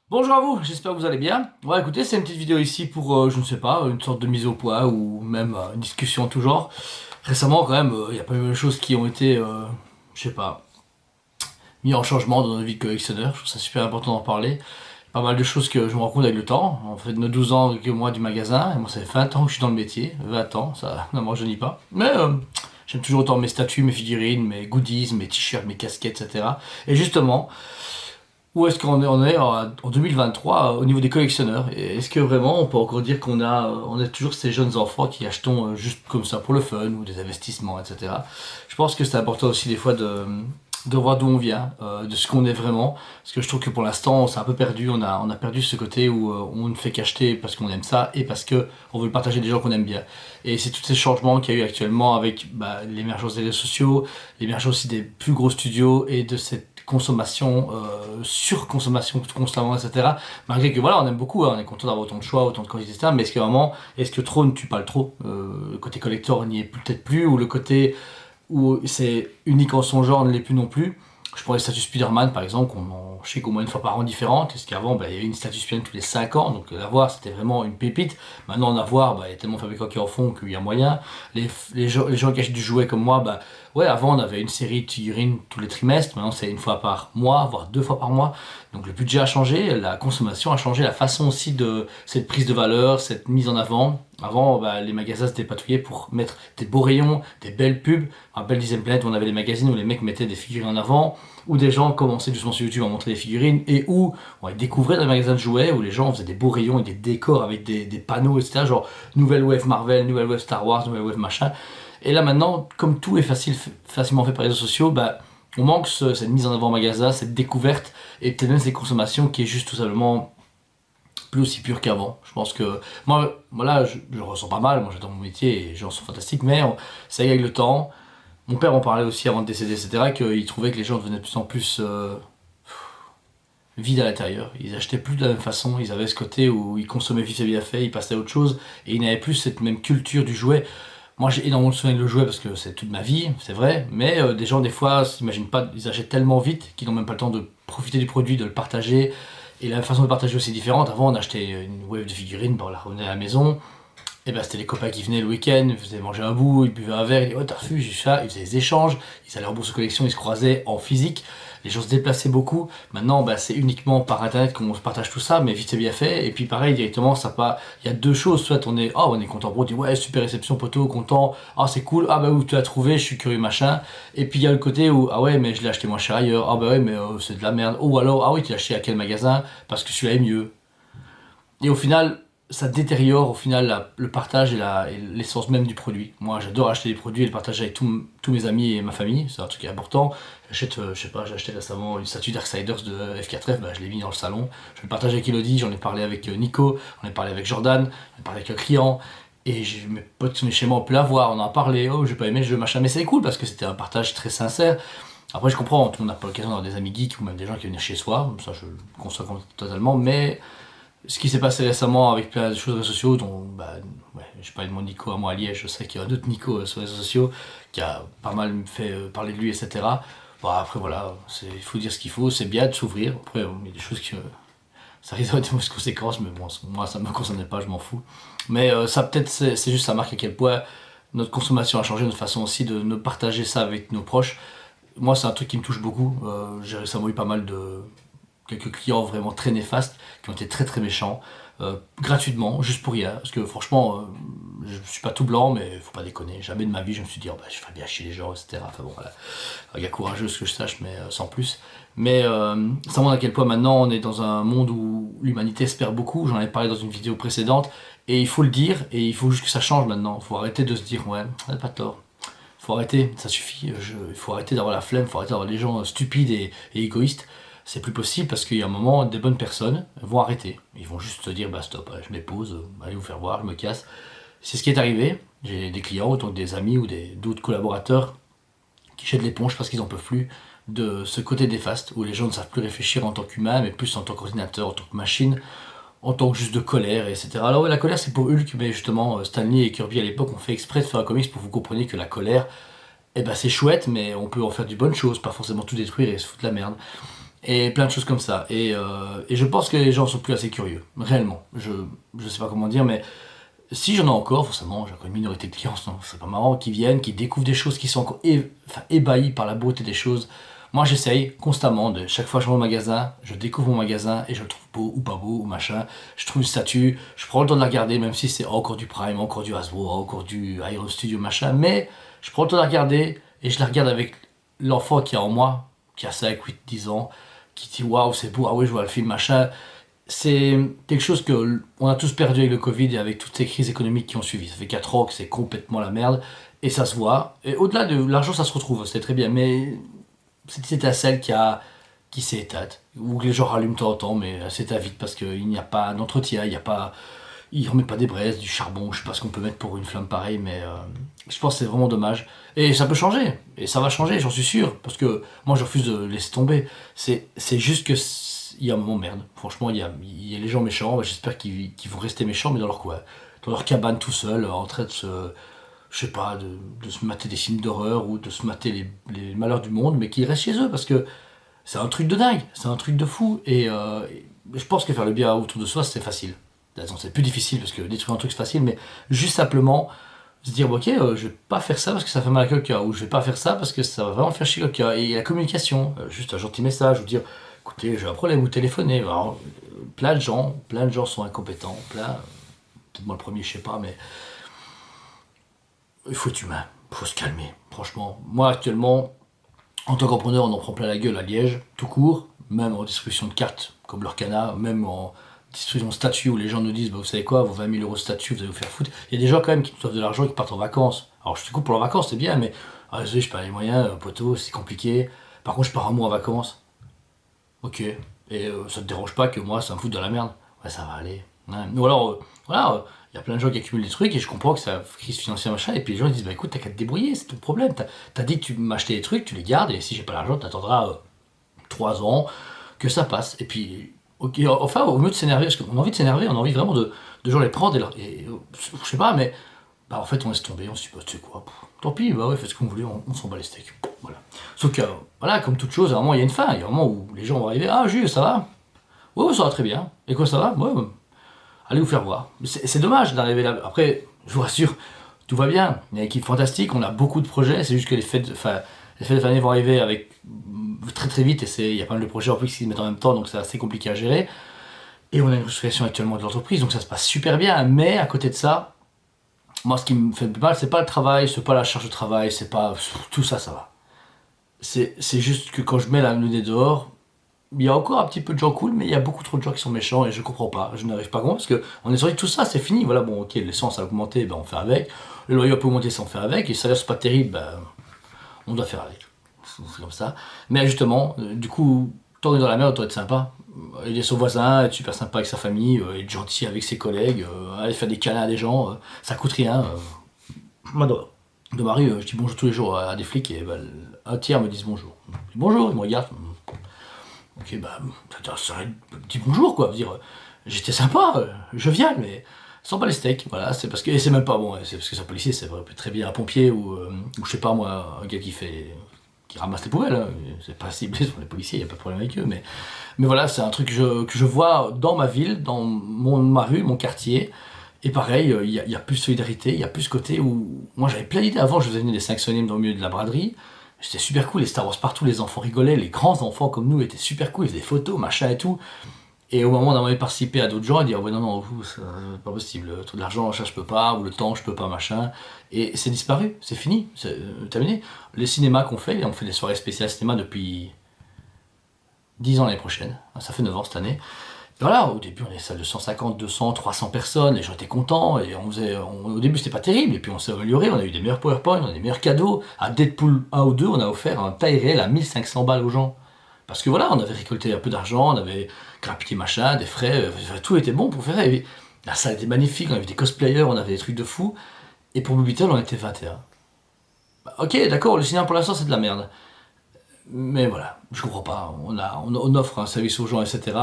Bonjour à vous, j'espère que vous allez bien. Ouais, écoutez, c'est une petite vidéo ici pour, je ne sais pas, une sorte de mise au point ou même une discussion en tout genre. Récemment, quand même, il y a pas mal de choses qui ont été, je sais pas, mis en changement dans notre vie de collectionneur. Je trouve ça super important d'en parler. Pas mal de choses que je me rends compte avec le temps. En fait, nos 12 ans que moi du magasin, et moi ça fait 20 ans que je suis dans le métier. 20 ans, ça ne me rajeunit pas. Mais j'aime toujours autant mes statues, mes figurines, mes goodies, mes t-shirts, mes casquettes, etc. Et justement, où est-ce qu'on est, en 2023 au niveau des collectionneurs? Et est-ce que vraiment on peut encore dire on est toujours ces jeunes enfants qui achetons juste comme ça pour le fun ou des investissements, etc. Je pense que c'est important aussi des fois de voir d'où on vient, de ce qu'on est vraiment. Parce que je trouve que pour l'instant on s'est un peu perdu, on a perdu ce côté où on ne fait qu'acheter parce qu'on aime ça et parce que on veut le partager des gens qu'on aime bien. Et c'est tous ces changements qu'il y a eu actuellement avec l'émergence des réseaux sociaux, l'émergence aussi des plus gros studios et de cette consommation, surconsommation constamment, etc. Malgré que voilà, on aime beaucoup, hein, on est content d'avoir autant de choix, autant de quantité, etc. Mais est-ce que trop ne tue pas le trop? Le côté collector n'y est peut-être plus, ou le côté où c'est unique en son genre ne l'est plus non plus. Je prends les statues Spider-Man par exemple, je sais qu'au moins une fois par an différente, parce qu'avant il y avait une statue Spider-Man tous les 5 ans, donc l'avoir c'était vraiment une pépite. Maintenant en avoir, il y a tellement de fabricants qui en font qu'il y a moyen. Les gens qui achètent du jouet comme moi, ouais, avant on avait une série de figurines tous les trimestres, maintenant c'est une fois par mois, voire 2 fois par mois. Donc le budget a changé, la consommation a changé, la façon aussi de cette prise de valeur, cette mise en avant. Avant, les magasins se dépatouillaient pour mettre des beaux rayons, des belles pubs. Je me rappelle Disney Planet, on avait des magazines où les mecs mettaient des figurines en avant, où des gens commençaient justement sur YouTube à montrer des figurines, et où on les découvrait dans les magasins de jouets, où les gens faisaient des beaux rayons et des décors avec des panneaux, etc. Genre nouvelle wave Marvel, nouvelle wave Star Wars, nouvelle wave machin. Et là maintenant, comme tout est facilement fait par les réseaux sociaux, on manque cette mise en avant en magasin, cette découverte, et peut-être même cette consommation qui est juste tout simplement plus aussi pure qu'avant. Je pense que moi là, je ressens pas mal, moi j'adore mon métier et les gens sont fantastiques, mais ça y est avec le temps. Mon père en parlait aussi avant de décéder, etc., qu'il trouvait que les gens devenaient de plus en plus vides à l'intérieur. Ils achetaient plus de la même façon, ils avaient ce côté où ils consommaient vite et bien fait, ils passaient à autre chose, et ils n'avaient plus cette même culture du jouet. Moi j'ai énormément de souvenirs de le jouet parce que c'est toute ma vie, c'est vrai, mais des gens des fois s'imaginent pas, ils achètent tellement vite qu'ils n'ont même pas le temps de profiter du produit, de le partager. Et la façon de partager aussi est différente. Avant on achetait une wave de figurines, on la revenait à la maison, et c'était les copains qui venaient le week-end, ils faisaient manger un bout, ils buvaient un verre, ils disaient oh t'as reçu, j'ai ça, ils faisaient des échanges, ils allaient en bourse de collection, ils se croisaient en physique, les gens se déplaçaient beaucoup. Maintenant c'est uniquement par internet qu'on se partage tout ça, mais vite c'est bien fait. Et puis pareil directement ça pas, il y a deux choses, soit on est content, on dit ouais super réception poteau, content, ah c'est cool, ah où tu l'as trouvé, je suis curieux machin. Et puis il y a le côté où ah ouais mais je l'ai acheté moins cher ailleurs, ah ouais mais c'est de la merde, ou alors ah oui tu l'as acheté à quel magasin parce que celui-là est mieux. Et au final, ça détériore au final le partage et l'essence même du produit. Moi, j'adore acheter des produits et le partager avec tous mes amis et ma famille. C'est un truc qui est important. J'achète, je sais pas, j'ai acheté récemment une statue Darksiders de F4F, je l'ai mis dans le salon. Je le partage avec Elodie, j'en ai parlé avec Nico, j'en ai parlé avec Jordan, j'en ai parlé avec un client. Et mes potes qui sont chez moi ont pu la voir, on en a parlé, oh j'ai pas aimé le jeu, machin. Mais c'est cool parce que c'était un partage très sincère. Après, je comprends, tout le monde n'a pas l'occasion d'avoir des amis geeks ou même des gens qui viennent chez soi, ça je le conçois totalement, mais ce qui s'est passé récemment avec plein de choses sur les réseaux sociaux, dont ouais, je parlais de mon Nico à moi à Liège, je sais qu'il y a un autre Nico sur les réseaux sociaux qui a pas mal fait parler de lui, etc. Après voilà, il faut dire ce qu'il faut, c'est bien de s'ouvrir. Après, il y a des choses que ça risque d'avoir des mauvaises conséquences, mais bon, moi ça me concernait pas, je m'en fous. Mais ça peut-être, c'est juste ça marque à quel point notre consommation a changé, notre façon aussi de ne partager ça avec nos proches. Moi, c'est un truc qui me touche beaucoup. J'ai récemment eu pas mal de quelques clients vraiment très néfastes qui ont été très très méchants, gratuitement, juste pour rien. Parce que franchement, je suis pas tout blanc, mais faut pas déconner. Jamais de ma vie je me suis dit, je ferais bien chier les gens, etc. Enfin bon, voilà. Un gars courageux, ce que je sache, mais sans plus. Mais ça montre à quel point maintenant on est dans un monde où l'humanité espère beaucoup. J'en ai parlé dans une vidéo précédente. Et il faut le dire, et il faut juste que ça change maintenant. Il faut arrêter de se dire, ouais, on n'a pas tort. Faut arrêter, ça suffit. Il faut arrêter d'avoir la flemme, il faut arrêter d'avoir des gens stupides et égoïstes. C'est plus possible parce qu'il y a un moment, des bonnes personnes vont arrêter. Ils vont juste se dire, stop, je m'épose, allez vous faire voir, je me casse. C'est ce qui est arrivé. J'ai des clients, autant que des amis ou d'autres collaborateurs qui jettent l'éponge parce qu'ils n'en peuvent plus de ce côté néfaste où les gens ne savent plus réfléchir en tant qu'humain, mais plus en tant qu'ordinateur, en tant que machine, en tant que juste de colère, etc. Alors ouais, la colère c'est pour Hulk, mais justement Stanley et Kirby à l'époque ont fait exprès de faire un comics pour que vous compreniez que la colère, c'est chouette, mais on peut en faire du bonne chose, pas forcément tout détruire et se foutre la merde. et plein de choses comme ça. Et je pense que les gens sont plus assez curieux, réellement. Je sais pas comment dire, mais si j'en ai encore, forcément, j'ai encore une minorité de clients, non, c'est pas marrant, qui viennent, qui découvrent des choses, qui sont encore enfin, ébahis par la beauté des choses. Moi, j'essaye constamment, de chaque fois que je vais au magasin, je découvre mon magasin et je le trouve beau ou pas beau ou machin. Je trouve une statue, je prends le temps de la regarder, même si c'est encore du Prime, encore du Hasbro, encore du Iron Studio, machin. Mais je prends le temps de la regarder et je la regarde avec l'enfant qui a en moi, qui a 5, 8, 10 ans, qui dit waouh, c'est beau, ah oui, je vois le film, machin. C'est quelque chose que on a tous perdu avec le Covid et avec toutes ces crises économiques qui ont suivi. Ça fait 4 ans que c'est complètement la merde et ça se voit. Et au-delà de l'argent, ça se retrouve, c'est très bien. Mais cette étincelle qui s'est éteinte, ou que les gens rallument de temps en temps, mais elle s'éteint vite parce qu'il n'y a pas d'entretien, il n'y a pas. Ils remettent pas des braises, du charbon, je sais pas ce qu'on peut mettre pour une flamme pareille, mais je pense que c'est vraiment dommage. Et ça peut changer, et ça va changer, j'en suis sûr, parce que moi je refuse de laisser tomber. C'est juste que il y a un moment merde. Franchement, il y a les gens méchants, j'espère qu'ils vont rester méchants, mais dans leur coin, dans leur cabane tout seul, en train de se, je sais pas, de se mater des films d'horreur ou de se mater les malheurs du monde, mais qu'ils restent chez eux, parce que c'est un truc de dingue, c'est un truc de fou, et je pense que faire le bien autour de soi, c'est facile. Attends, c'est plus difficile parce que détruire un truc c'est facile, mais juste simplement se dire ok, je vais pas faire ça parce que ça fait mal à quelqu'un, ou je vais pas faire ça parce que ça va vraiment faire chier quelqu'un. Et la communication, juste un gentil message, ou dire écoutez, j'ai un problème, ou téléphoner. Alors, plein de gens sont incompétents, peut-être moi le premier, je sais pas, mais il faut être humain, il faut se calmer. Franchement, moi actuellement, en tant qu'entrepreneur, on en prend plein la gueule à Liège, tout court, même en distribution de cartes comme l'Orcana, même en distribution de statuts où les gens nous disent bah, vous savez quoi, vos 20 000 euros de statut, vous allez vous faire foutre. Il y a des gens quand même qui nous doivent de l'argent et qui partent en vacances. Alors je suis cool pour leurs vacances, c'est bien, mais ah, désolé, je n'ai pas les moyens, poteau, c'est compliqué. Par contre, je pars un mois en vacances. Ok. Et ça te dérange pas que moi, ça me fout de la merde. Ouais, ça va aller. Ouais. Ou alors, voilà, il y a plein de gens qui accumulent des trucs et je comprends que ça crise financière machin. Et puis les gens ils disent bah écoute, t'as qu'à te débrouiller, c'est ton problème. T'as dit que tu m'achetais des trucs, tu les gardes et si j'ai pas l'argent, t'attendras 3 ans que ça passe. Et puis, ok, enfin, au mieux de s'énerver, parce qu'on a envie de s'énerver, on a envie vraiment de genre les prendre et je sais pas, mais bah en fait on laisse tomber, on se dit bah tu sais quoi, tant pis, bah ouais, faites ce qu'on voulait, on s'en bat les steaks. Voilà. Sauf que, voilà, comme toute chose, à un moment il y a une fin, il y a un moment où les gens vont arriver, ah Jules, ça va? Ouais, ouais, ça va très bien. Et quoi, ça va? Ouais, ouais. Allez vous faire voir. C'est dommage d'arriver là. Après, je vous rassure, tout va bien. Il y a une équipe fantastique, on a beaucoup de projets, c'est juste que les fêtes de fin d'année vont arriver avec très très vite et il y a pas mal de projets en plus qui se mettent en même temps, donc c'est assez compliqué à gérer. Et on a une restructuration actuellement de l'entreprise, donc ça se passe super bien. Mais à côté de ça, moi ce qui me fait mal, c'est pas le travail, c'est pas la charge de travail, c'est pas tout ça, ça va. C'est juste que quand je mets le nez dehors, il y a encore un petit peu de gens cool, mais il y a beaucoup trop de gens qui sont méchants et je comprends pas. Je n'arrive pas à comprendre parce que on est sorti de tout ça, c'est fini. Voilà, bon, ok, l'essence a augmenté, ben on fait avec. Le loyer peut augmenter, ça on fait avec. Et ça salaires c'est pas terrible, ben on doit faire avec. C'est comme ça. Mais justement, du coup, tant qu'on est dans la merde, on doit être sympa. Aider son voisin, être super sympa avec sa famille, être gentil avec ses collègues, aller faire des câlins à des gens, ça coûte rien. Moi, de Marie, je dis bonjour tous les jours à des flics et ben, un tiers me disent bonjour. Je dis bonjour, ils me regardent. Ok, bah, ça dit bonjour quoi, dire j'étais sympa, je viens, mais sans pas les steaks, voilà, c'est parce que, et c'est même pas bon, c'est parce que c'est un policier, c'est très bien un pompier ou je sais pas moi, un gars qui ramasse les poubelles, hein. C'est pas ciblé sur les policiers, y a pas de problème avec eux, mais voilà, c'est un truc que je vois dans ma ville, dans ma rue, mon quartier, et pareil, il y a plus de solidarité, il y a plus ce côté où, moi j'avais plein d'idées avant, je faisais venir des 5 dans le milieu de la braderie. C'était super cool, les Star Wars partout, les enfants rigolaient, les grands enfants comme nous étaient super cool, ils faisaient des photos, machin et tout. Et au moment d'avoir participé à d'autres gens, ils disaient, ouais, non, non, vous, c'est pas possible, tout de l'argent, ça, je peux pas, ou le temps, je peux pas, machin. Et c'est disparu, c'est fini, c'est terminé. Les cinémas qu'on fait, on fait des soirées spéciales cinéma depuis 10 ans l'année prochaine, ça fait 9 ans cette année. Et voilà, au début on avait des salles de 150, 200, 300 personnes, les gens étaient contents, et au début c'était pas terrible, et puis on s'est amélioré, on a eu des meilleurs PowerPoint, on a des meilleurs cadeaux. À Deadpool 1 ou 2, on a offert un taille réel à 1500 balles aux gens. Parce que voilà, on avait récolté un peu d'argent, on avait grappillé machin, des frais, tout était bon pour faire. Et la salle était magnifique, on avait des cosplayers, on avait des trucs de fou, et pour Blue Beetle on était 21. Bah, ok, d'accord, le cinéma pour l'instant c'est de la merde. Mais voilà, je comprends pas. On offre un service aux gens, etc.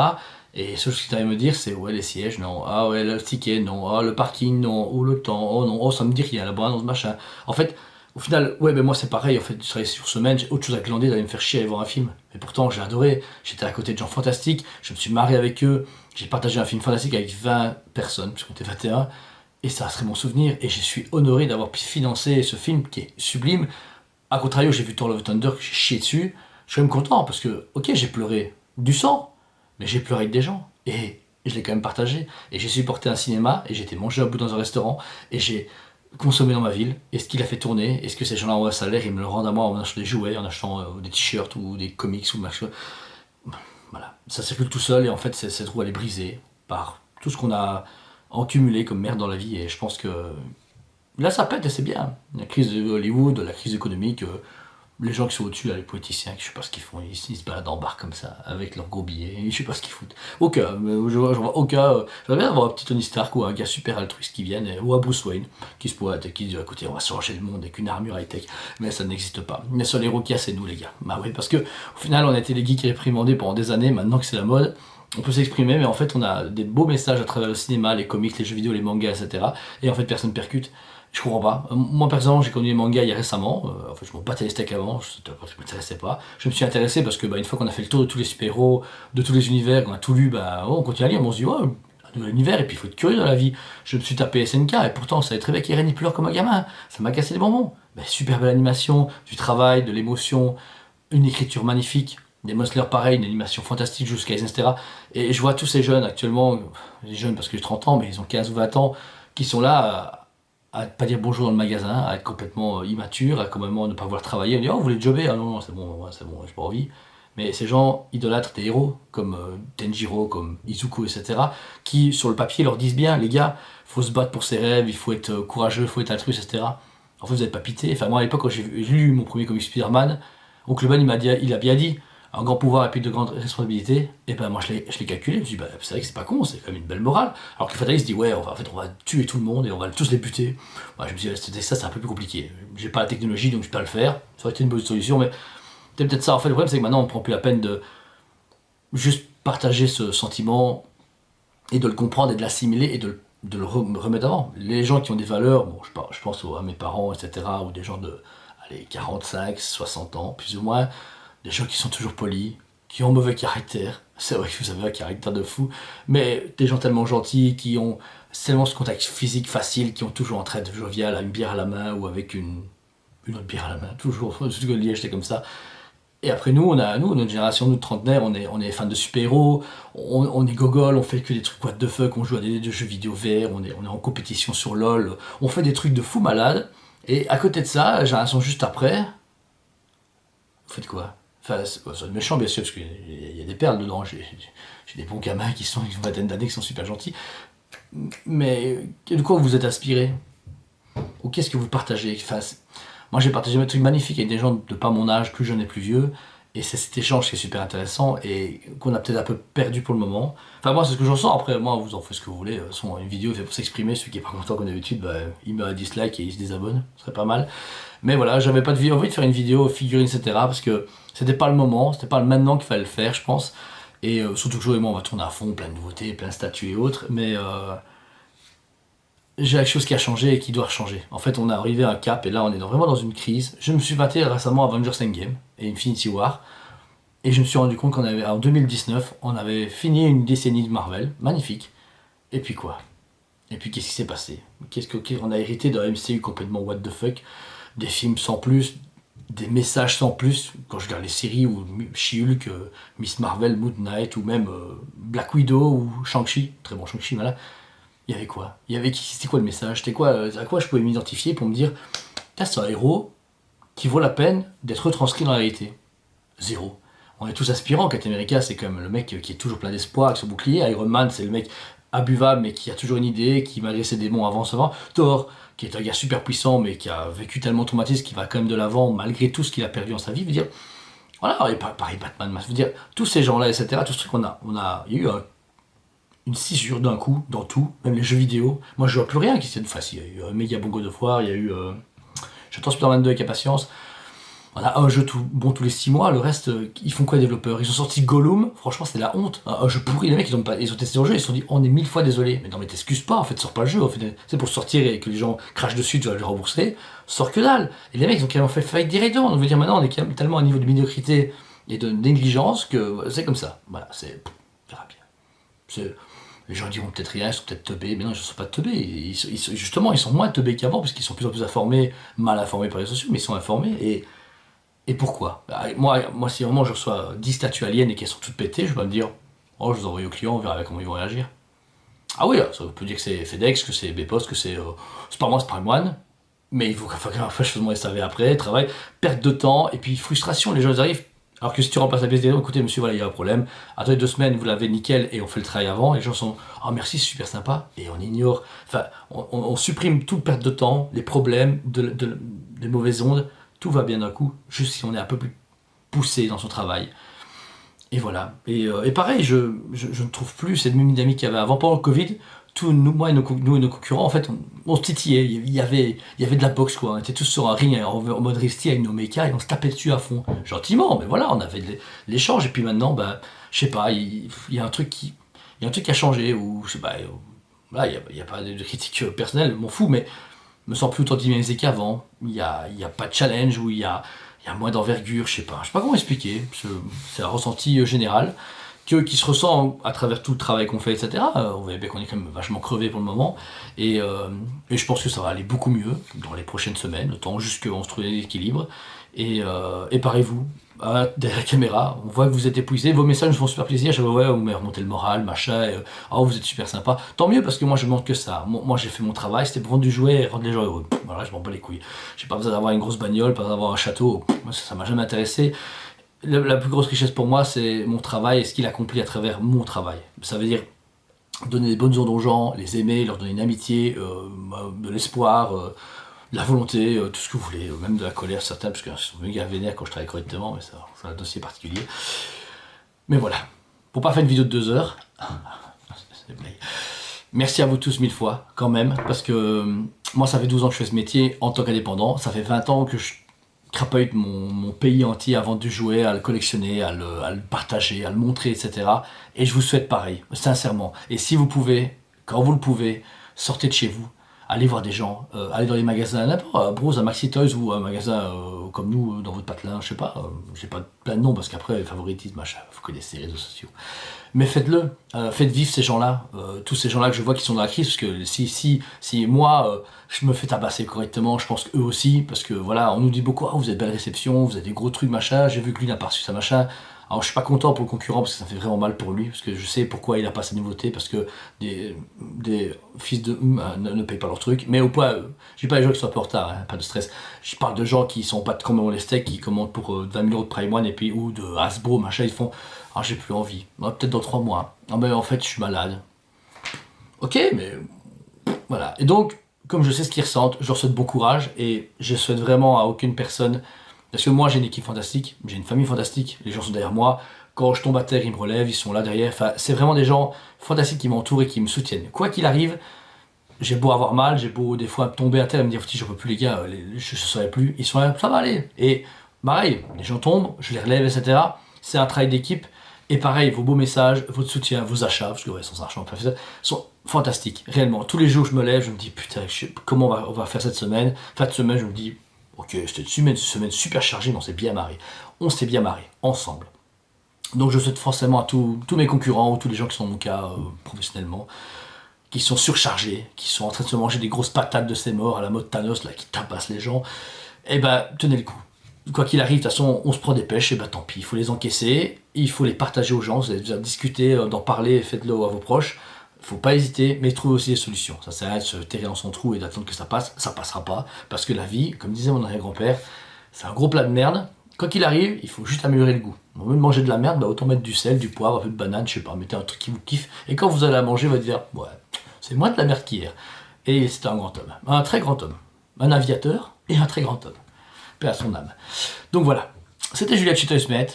Et ce qui t'arrive à me dire, c'est ouais, les sièges, non. Ah ouais, le ticket, non. Ah, le parking, non. Ou le temps, oh non. Oh, ça me dit rien, la bande, machin. En fait, au final, ouais, mais moi c'est pareil, en fait, je travaillais sur semaine, j'ai autre chose à glander d'aller me faire chier à aller voir un film. Et pourtant, j'ai adoré, j'étais à côté de gens fantastiques, je me suis marré avec eux, j'ai partagé un film fantastique avec 20 personnes, puisqu'on était 21, et ça serait mon souvenir, et je suis honoré d'avoir pu financer ce film qui est sublime. A contrario, j'ai vu Thor Love and Thunder, que j'ai chié dessus, je suis même content, parce que, ok, j'ai pleuré du sang, mais j'ai pleuré avec des gens, et je l'ai quand même partagé, et j'ai supporté un cinéma, et j'ai été manger un bout dans un restaurant, et j'ai consommer dans ma ville, est-ce qu'il a fait tourner, est-ce que ces gens-là ont un salaire, ils me le rendent à moi en achetant des jouets, en achetant des t-shirts ou des comics ou machin. Voilà, ça circule tout seul et en fait cette roue elle est brisée par tout ce qu'on a accumulé comme merde dans la vie et je pense que là ça pète et c'est bien. La crise de Hollywood, la crise économique, les gens qui sont au-dessus, là, les politiciens, je sais pas ce qu'ils font, ils se baladent en bar comme ça, avec leurs gros billets, je sais pas ce qu'ils foutent. Aucun, je vois aucun, j'aimerais bien avoir un petit Tony Stark ou un gars super altruiste qui vienne, ou un Bruce Wayne, qui se pointe et qui dit, écoutez, on va changer le monde avec une armure high-tech, mais ça n'existe pas. Les seuls héros qu'il y a, c'est nous les gars. Bah oui, parce que au final, on a été les geeks réprimandés pendant des années, maintenant que c'est la mode, on peut s'exprimer, mais en fait, on a des beaux messages à travers le cinéma, les comics, les jeux vidéo, les mangas, etc. Et en fait, personne percute. Je comprends pas. Moi, personnellement, j'ai connu les mangas il y a récemment. En fait, je m'en battais les steaks avant, ça m'intéressait pas. Je me suis intéressé parce que, une fois qu'on a fait le tour de tous les super-héros, de tous les univers, qu'on a tout lu, on continue à lire, on se dit, ouais, un nouvel univers, et puis il faut être curieux dans la vie. Je me suis tapé SNK, et pourtant, ça savait très bien qu'Eren il pleure comme un gamin. Ça m'a cassé les bonbons. Super belle animation, du travail, de l'émotion, une écriture magnifique. Des Monsters pareil, une animation fantastique jusqu'à etc. Et je vois tous ces jeunes actuellement, les jeunes parce que j'ai 30 ans, mais ils ont 15 ou 20 ans, qui sont là à pas dire bonjour dans le magasin, à être complètement immature, à complètement ne pas vouloir travailler, on dit oh vous voulez jobber, ah non, non c'est bon, j'ai pas envie. Mais ces gens idolâtrent des héros comme Denjiro, comme Izuku, etc. qui sur le papier leur disent bien, les gars, faut se battre pour ses rêves, il faut être courageux, il faut être altruiste, etc. En fait vous n'êtes pas pité. Enfin moi à l'époque quand j'ai lu mon premier comic Spider-Man, Oncle Ben il a bien dit un grand pouvoir et puis de grandes responsabilités, et ben moi je l'ai calculé, je me suis dit c'est vrai que c'est pas con, c'est quand même une belle morale. Alors que le fataliste dit ouais, on va tuer tout le monde et on va tous les buter. Moi je me suis dit ça c'est un peu plus compliqué. J'ai pas la technologie donc je peux pas le faire, ça aurait été une bonne solution, mais c'est peut-être ça. En fait le problème c'est que maintenant on prend plus la peine de juste partager ce sentiment et de le comprendre et de l'assimiler et de le remettre avant. Les gens qui ont des valeurs, bon je pense à mes parents, etc., ou des gens de allez, 45, 60 ans, plus ou moins, des gens qui sont toujours polis, qui ont mauvais caractère, c'est vrai que vous avez un caractère de fou, mais des gens tellement gentils, qui ont tellement ce contact physique facile, qui ont toujours en train de jovial, à une bière à la main ou avec une autre bière à la main, toujours, surtout que Liège c'était comme ça. Et après nous, notre génération, nous trentenaires, on est fans de super-héros, on est gogol, on fait que des trucs what the fuck, on joue à des jeux vidéo VR, on est en compétition sur LoL, on fait des trucs de fou malade, et à côté de ça, génération juste après, vous faites quoi? Enfin, c'est méchant bien sûr, parce qu'il y a des perles dedans, j'ai des bons gamins qui sont une vingtaine d'années, qui sont super gentils, mais de quoi vous êtes inspiré? Ou qu'est-ce que vous partagez? Enfin, moi j'ai partagé des trucs magnifiques avec des gens de pas mon âge, plus jeunes et plus vieux, et c'est cet échange qui est super intéressant et qu'on a peut-être un peu perdu pour le moment. Enfin moi c'est ce que j'en sens, après moi vous en faites ce que vous voulez, une vidéo est fait pour s'exprimer, celui qui est pas content comme d'habitude, il met un dislike et il se désabonne, ce serait pas mal. Mais voilà, j'avais pas envie de faire une vidéo figurine etc. parce que c'était pas le moment, c'était pas le maintenant qu'il fallait le faire je pense. Et surtout que Joe et moi on va tourner à fond, plein de nouveautés, plein de statuts et autres, mais j'ai quelque chose qui a changé et qui doit changer. En fait, on est arrivé à un cap et là, on est vraiment dans une crise. Je me suis battu récemment à Avengers Endgame et Infinity War et je me suis rendu compte en 2019, on avait fini une décennie de Marvel, magnifique. Et puis quoi? Et puis qu'est-ce qui s'est passé? On a hérité d'un MCU complètement what the fuck, des films sans plus, des messages sans plus. Quand je regarde les séries ou She-Hulk, Miss Marvel, Moon Knight ou même Black Widow ou Shang-Chi, très bon Shang-Chi, voilà. Il y avait quoi? C'était quoi le message? C'était quoi, à quoi je pouvais m'identifier pour me dire, c'est un héros qui vaut la peine d'être retranscrit dans la réalité? Zéro. On est tous aspirants. Captain America, c'est quand même le mec qui est toujours plein d'espoir avec son bouclier. Iron Man, c'est le mec imbuvable mais qui a toujours une idée, qui malgré ses démons avance avant. Thor, qui est un gars super puissant mais qui a vécu tellement de traumatisme qu'il va quand même de l'avant malgré tout ce qu'il a perdu dans sa vie. Je veux dire, voilà, et pareil Batman. Je veux dire, tous ces gens-là, etc., tout ce truc il y a eu une scissure d'un coup dans tout, même les jeux vidéo. Moi je vois plus rien qui s'est de face. Il y a eu méga bon God of War, il y a eu. J'attends Spider-Man 2 avec impatience. On a un jeu tous les 6 mois, le reste, ils font quoi les développeurs? Ils ont sorti Gollum, franchement c'était la honte. Un jeu pourri, les mecs ils ont testé le jeu, ils se sont dit on est 1000 fois désolé. Mais non mais t'excuses pas, en fait sors pas le jeu, en fait, c'est pour sortir et que les gens crachent dessus, tu vas le rembourser, sors que dalle. Et les mecs ils ont carrément fait faillite directement, donc je veux dire maintenant on est tellement à un niveau de médiocrité et de négligence que c'est comme ça. Voilà, on verra bien. Les gens diront peut-être rien, ils sont peut-être teubés, mais non, ils ne sont pas teubés. Justement, ils sont moins teubés qu'avant, parce qu'ils sont de plus en plus informés, mal informés par les réseaux sociaux, mais ils sont informés. Et pourquoi? Moi, si vraiment je reçois 10 statues aliens et qu'elles sont toutes pétées, je vais me dire, oh, je les envoie au client, on verra comment ils vont réagir. Ah oui, ça peut dire que c'est FedEx, que c'est Bpost, que c'est pas moi, c'est Prime One, mais il faut que je fasse mon SAV après, travail, perte de temps, et puis frustration, les gens ils arrivent. Alors que si tu remplaces la pièce d'électricité, écoutez monsieur, voilà, il y a un problème, attendez 2 semaines, vous l'avez nickel et on fait le travail avant, et les gens sont, oh merci, c'est super sympa, et on ignore, enfin, on supprime toute perte de temps, les problèmes, des mauvaises ondes, tout va bien d'un coup, juste si on est un peu plus poussé dans son travail. Et voilà. Et pareil, je ne trouve plus cette même dynamique qu'il y avait avant. Pendant le Covid, moi et nos concurrents, en fait, on se titillait. Il y avait de la boxe, quoi. On était tous sur un ring en mode Risty avec nos mechas et on se tapait dessus à fond. Gentiment, mais voilà, on avait de l'échange. Et puis maintenant, bah, je sais pas, il y a un truc qui a changé. Ou, je sais pas, là, il y a pas de critique personnelle, je m'en fous, mais je me sens plus autant dynamisé qu'avant. Il y a pas de challenge, ou il y a moins d'envergure, je sais pas comment expliquer, c'est un ressenti général, qui se ressent à travers tout le travail qu'on fait, etc. On voit bien qu'on est quand même vachement crevé pour le moment, et je pense que ça va aller beaucoup mieux dans les prochaines semaines, le temps juste qu'on se trouve l'équilibre, et parez-vous, derrière la caméra, on voit que vous êtes épuisé, vos messages nous font super plaisir, je vois, ouais, vous m'avez remonté le moral, machin, oh, vous êtes super sympa, tant mieux, parce que moi je demande que ça, moi j'ai fait mon travail, c'était pour vendre du jouet et rendre les gens heureux, voilà, je m'en bats les couilles, j'ai pas besoin d'avoir une grosse bagnole, pas besoin d'avoir un château, moi ça m'a jamais intéressé. La plus grosse richesse pour moi, c'est mon travail et ce qu'il accomplit à travers mon travail. Ça veut dire donner des bonnes ondes aux gens, les aimer, leur donner une amitié, de l'espoir, de la volonté, tout ce que vous voulez, même de la colère, certains, parce qu'ils sont méga vénères quand je travaille correctement, mais c'est un dossier particulier. Mais voilà, pour pas faire une vidéo de 2 heures, c'est des blagues. Merci à vous tous 1000 fois, quand même, parce que moi ça fait 12 ans que je fais ce métier en tant qu'indépendant, ça fait 20 ans que je crapaille mon pays entier à vendre du jouet, à le collectionner, à le partager, à le montrer, etc. Et je vous souhaite pareil, sincèrement. Et si vous pouvez, quand vous le pouvez, sortez de chez vous, allez voir des gens, allez dans les magasins, n'importe, à Bros, à Maxi Toys ou un magasin comme nous, dans votre patelin, je sais pas, j'ai pas plein de noms parce qu'après, favoritisme, machin, vous connaissez les réseaux sociaux. Mais faites-le, faites vivre ces gens-là, tous ces gens-là que je vois qui sont dans la crise, parce que si moi, je me fais tabasser correctement, je pense qu'eux aussi, parce que voilà, on nous dit beaucoup, ah, vous avez belle réception, vous avez des gros trucs, machin, j'ai vu que lui n'a pas reçu ça, machin. Alors je suis pas content pour le concurrent, parce que ça fait vraiment mal pour lui, parce que je sais pourquoi il a pas sa nouveauté, parce que des fils de ne payent pas leurs trucs, mais au point, je dis pas les gens qui sont un peu en retard, hein, pas de stress, je parle de gens qui sont pas de commandement les steaks, qui commandent pour 20 000 € de Prime One, et puis, ou de Hasbro, machin, ils font, ah j'ai plus envie, peut-être dans 3 mois, ah ben en fait je suis malade. Ok, mais voilà, et donc, comme je sais ce qu'ils ressentent, je leur souhaite bon courage, et je souhaite vraiment à aucune personne, parce que moi j'ai une équipe fantastique, j'ai une famille fantastique, les gens sont derrière moi, quand je tombe à terre ils me relèvent, ils sont là derrière, enfin c'est vraiment des gens fantastiques qui m'entourent et qui me soutiennent. Quoi qu'il arrive, j'ai beau avoir mal, j'ai beau des fois tomber à terre et me dire je peux plus les gars, je ne saurais plus, ils sont là, ça va aller. Et pareil, les gens tombent, je les relève, etc. C'est un travail d'équipe, et pareil, vos beaux messages, votre soutien, vos achats, parce que ouais, sans argent, sont fantastiques, réellement. Tous les jours je me lève, je me dis putain, comment on va faire cette semaine. Fin de semaine, je me dis, ok, c'était une semaine super chargée, mais on s'est bien marré. On s'est bien marré, ensemble. Donc je souhaite forcément à tous mes concurrents, ou tous les gens qui sont dans mon cas professionnellement, qui sont surchargés, qui sont en train de se manger des grosses patates de ces morts à la mode Thanos, là, qui tabassent les gens, et ben tenez le coup. Quoi qu'il arrive, de toute façon, on se prend des pêches, et ben tant pis, il faut les encaisser, il faut les partager aux gens, vous avez déjà discuté, d'en parler, faites-le à vos proches, faut pas hésiter, mais trouvez aussi des solutions. Ça sert à rien de se terrer dans son trou et d'attendre que ça passe, ça passera pas, parce que la vie, comme disait mon arrière-grand-père, c'est un gros plat de merde. Quoi qu'il arrive, il faut juste améliorer le goût. Au lieu de manger de la merde, bah autant mettre du sel, du poivre, un peu de banane, je sais pas, mettez un truc qui vous kiffe, et quand vous allez la manger, vous allez dire, ouais, c'est moins de la merde qu'hier. Et c'était un grand homme, un très grand homme, un aviateur et un très grand homme. Paix à son âme. Donc voilà, c'était Juliette Chitoismet.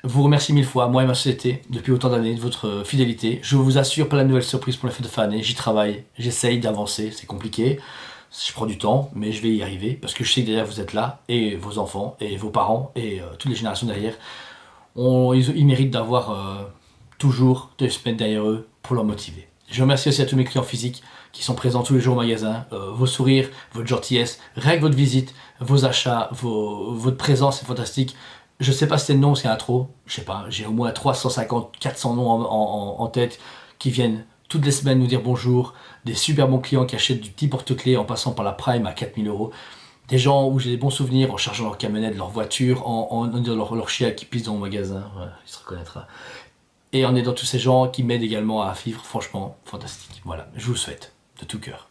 Je vous remercie 1000 fois, moi et ma société, depuis autant d'années, de votre fidélité. Je vous assure, plein de nouvelles surprises pour la fête de fin d'année. J'y travaille, j'essaye d'avancer, c'est compliqué. Je prends du temps, mais je vais y arriver parce que je sais que derrière vous êtes là, et vos enfants, et vos parents, et toutes les générations derrière. Ils méritent d'avoir toujours de se mettre derrière eux pour leur motiver. Je remercie aussi à tous mes clients physiques qui sont présents tous les jours au magasin. Vos sourires, votre gentillesse, rien que votre visite, vos achats, votre présence est fantastique. Je sais pas si c'est le nom ou s'il y en a trop, je sais pas, j'ai au moins 350, 400 noms en tête qui viennent toutes les semaines nous dire bonjour, des super bons clients qui achètent du petit porte-clés en passant par la Prime à 4000 €, des gens où j'ai des bons souvenirs en chargeant leur camionnette, leur voiture, en disant leur chien qui pisse dans mon magasin, ouais, il se reconnaîtra. Et en aidant tous ces gens qui m'aident également à vivre, franchement, fantastique. Voilà, je vous le souhaite, de tout cœur.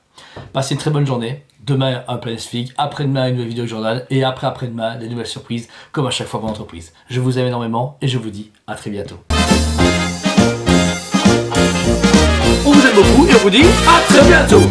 Passez une très bonne journée. Demain, un Planet Fig. Après-demain, une nouvelle vidéo journal. Et après-demain, des nouvelles surprises, comme à chaque fois pour l'entreprise. Je vous aime énormément et je vous dis à très bientôt. On vous aime beaucoup et on vous dit à très bientôt.